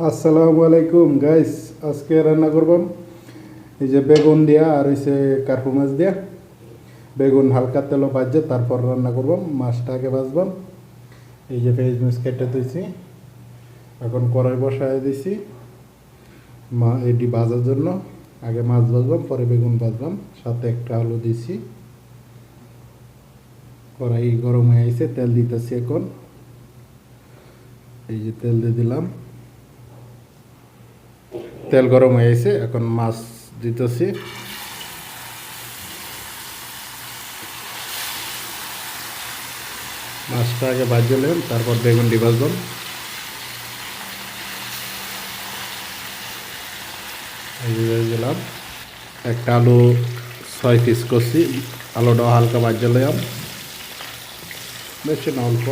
আসসালামু আলাইকুম গাইস। আজকে রান্না করবাম এই যে বেগুন দিয়া আর হইছে কার্পু মাছ দিয়া। বেগুন হালকা তেলে ভাজে তারপর রান্না করবাম, মাছটাকে ভাজবাম। এই যে পেঁয়াজ মাছ কেটে দিয়েছি, এখন কড়াই বসায় দিছি এটি ভাজার জন্য। আগে মাছ ভাজবাম, পরে বেগুন ভাজবাম, সাথে একটা আলু দিছি। কড়াই গরম হয়ে আইছে, তেল দিতেছি এখন। এই যে তেল দিয়ে দিলাম, তেল গরম হয়ে গেছে, এখন মাছ দিতেছি। মাছটা আগে ভাজলেন, তারপর বেগুনটি ভাজলাম। এই যে দিলাম একটা আলু, 6 পিস করছি। আলুটাও হালকা ভাজলাম, বেশি না অল্প।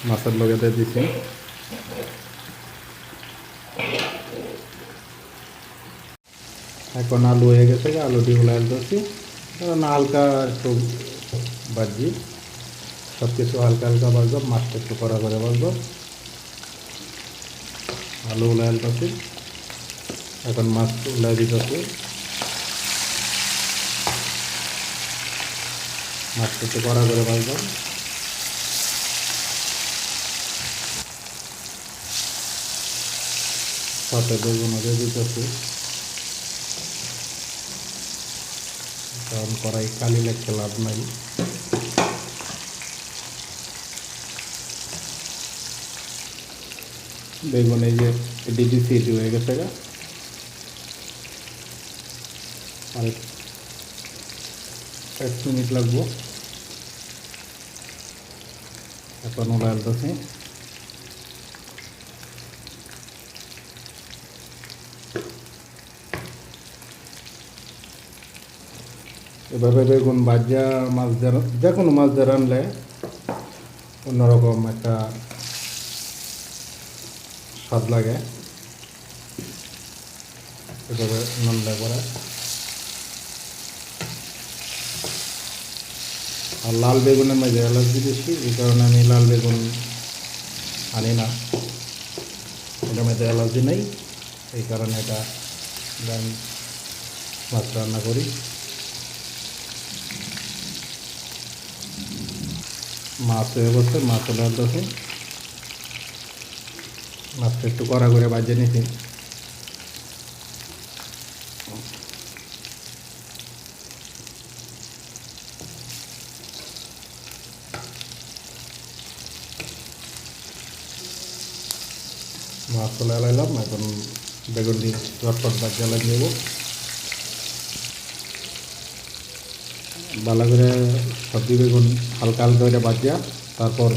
মাছের লগে দিয়ে দিছি। এখন আলু হয়ে গেছে, আলুটি উলাই দিচ্ছি। এখন হালকা একটু ভাজি, সব কিছু হালকা হালকা ভাজব, মাছটা একটু কড়া করে ভাজব। আলু উলাই দিচ্ছি, এখন মাছ উলাই দিতেছি। মাছটা একটু কড়া করে ভাজব। সাথে বেগুন দিয়ে দিতেছি, কারণ কড়াই কালি লাগতে লাভ নাই। বেগুন এই যে দিছি, এটি হয়ে গেছে গা। আর 1 মিনিট লাগবো। এখন উলাইল দিছি। এভাবে বেগুন ভাজা মাছ দিয়ে, যে কোনো মাছ দিয়ে রানলে অন্যরকম একটা স্বাদ লাগে। এভাবে রানলে পরে। আর লাল বেগুনের মাঝে অ্যালার্জি বেশি, এই কারণে আমি লাল বেগুন আনি না। এটার মধ্যে অ্যালার্জি নেই, এই কারণে এটা আমি মাছ রান্না করি। মাছ হয়ে বসে, মাছ ডালতেছি। মাছটা একটু কড়া করে ভাজে নিছি। মাছ চলে এলাইলাম, এখন বেগুন দিয়ে চটপট ভাজা লাগিয়ে নেব। ভালো করে সবজি বেগুন হালকা হালকা করে ভাজিয়া তারপর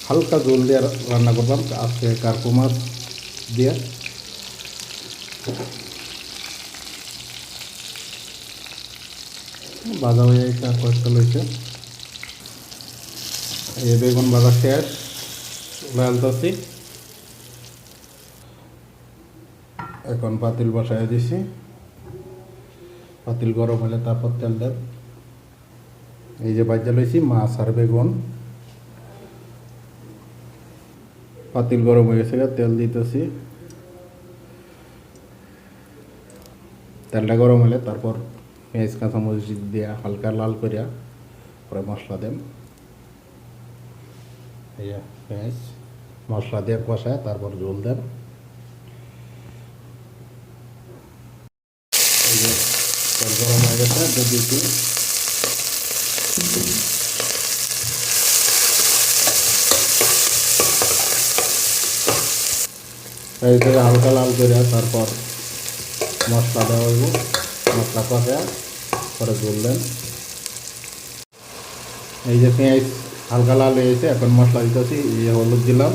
হালকা জল দিয়ে রান্না করলাম আজকে কার্পু মাছ দিয়ে। ভাজা হয়ে কয়েকটা লইছে। এই বেগুন ভাজা শেষ, লালতাছি। এখন পাতিল বসায় দিছি, পাতিল গরম হলে তারপর তেল দেব। এই যে ভাজা লইছি মাছ আর বেগুন। পাতিল গরম হয়ে গেছে, তেল দিতেছি। তেলটা গরম হলে তারপর পেঁয়াজ কাঁচামরিচ দিয়া হালকা লাল করিয়া পরে মশলা দেন। এই যে পেঁয়াজ মশলা দিয়ে কষায় তারপর ঝোল দেন। এই যে তেল গরম হয়ে গেছে, দিয়েছি। এই যে হালকা লাল করে তারপর মশলা দেওয়া হইব, মশলা কষা পরে ঝোল দেন। এই যে পেঁয়াজ হালকা লাল হয়েছে, এখন মশলা দিতেছি। এই যে হলুদ দিলাম,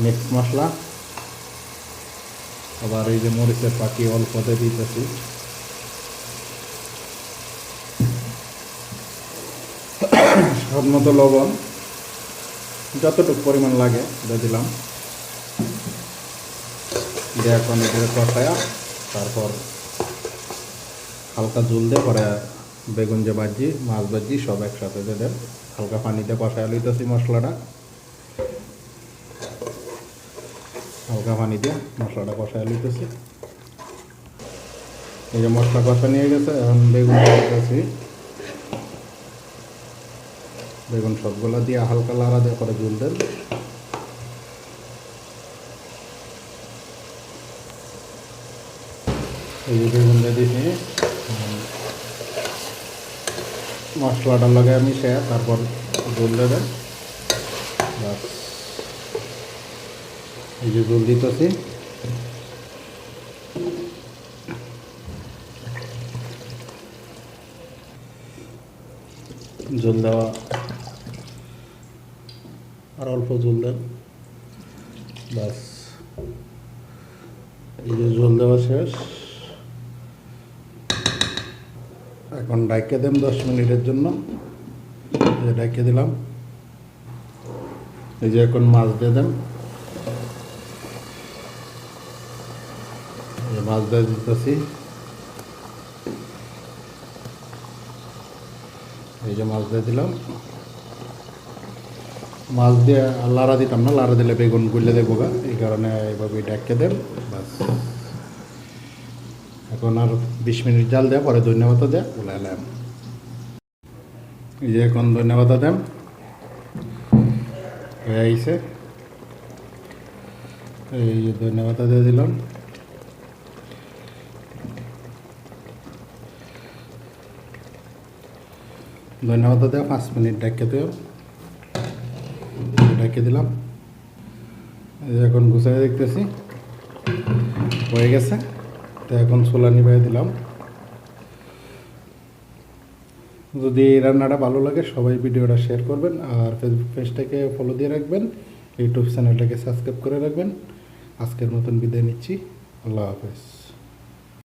মিক্স মশলা, আবার এই যে মরিচের পাখি অল্পতে দিতেছি। স্বাদ মতো লবণ, যতটুকু পরিমাণ লাগে দিয়ে দিলাম। দিয়ে এখন এটাকে কষায়া তারপর হালকা জল দিয়ে পরে বেগুন যে ভাজি মাছ ভাজি সব একসাথে দিয়ে দেন। হালকা পানিতে কষায় লইতেছি মশলাটা। হালকা পানি দিয়ে মশলাটা কষায় লইতেছি। এই যে মশলা কষা নিয়ে গেছে, এখন বেগুন দিতেছি। বেগুন সবগুলা দিয়ে হালকা লাড়া দিয়ে পরে ঝোল দেন। এই যে বেগুন দিয়ে দিয়েছি, মশলাটা লাগাই মিশে তারপর ঝোল দেবেন। বাস এই যে ঝোল দিতেছি। ঝোল দেওয়া আর অল্প ঝোল দেন। বাস এই যে ঝোল দেওয়া শেষ। এখন ডাইকে দেন 10 মিনিটের জন্য। এই যে ডাইকে দিলাম। এই যে এখন মাছ দিয়ে দেন। মাছ দিয়ে দিতেছি। এই যে মাছ দিয়ে দিলাম। মাছ দিয়ে লাড়া দিতাম না, লাড়া দিলে বেগুন গুলে দেবো গা, এই কারণে এইভাবে ডাইকে দেন। বাস এখন আর 20 মিনিট জাল দেওয়া পরে ধন্যবাদ দেয়া উলাইলাম। এই যে এখন ধন্যবাদ দেন হয়ে আইছে। এই যে ধন্যবাদ দিয়ে দিলাম। ধন্যবাদ দেওয়া 5 মিনিট ডাকে দেও, ডাকে দিলাম। এই যে এখন গুছাই দেখতেছি হয়ে গেছে। তো এখন ছোলা নিবাই দিলাম। যদি এই রান্নাটা ভালো লাগে সবাই ভিডিওটা শেয়ার করবেন, আর ফেসবুক পেজটাকে ফলো দিয়ে রাখবেন, ইউটিউব চ্যানেলটাকে সাবস্ক্রাইব করে রাখবেন। আজকের মতন বিদায় নিচ্ছি। আল্লাহ হাফেজ।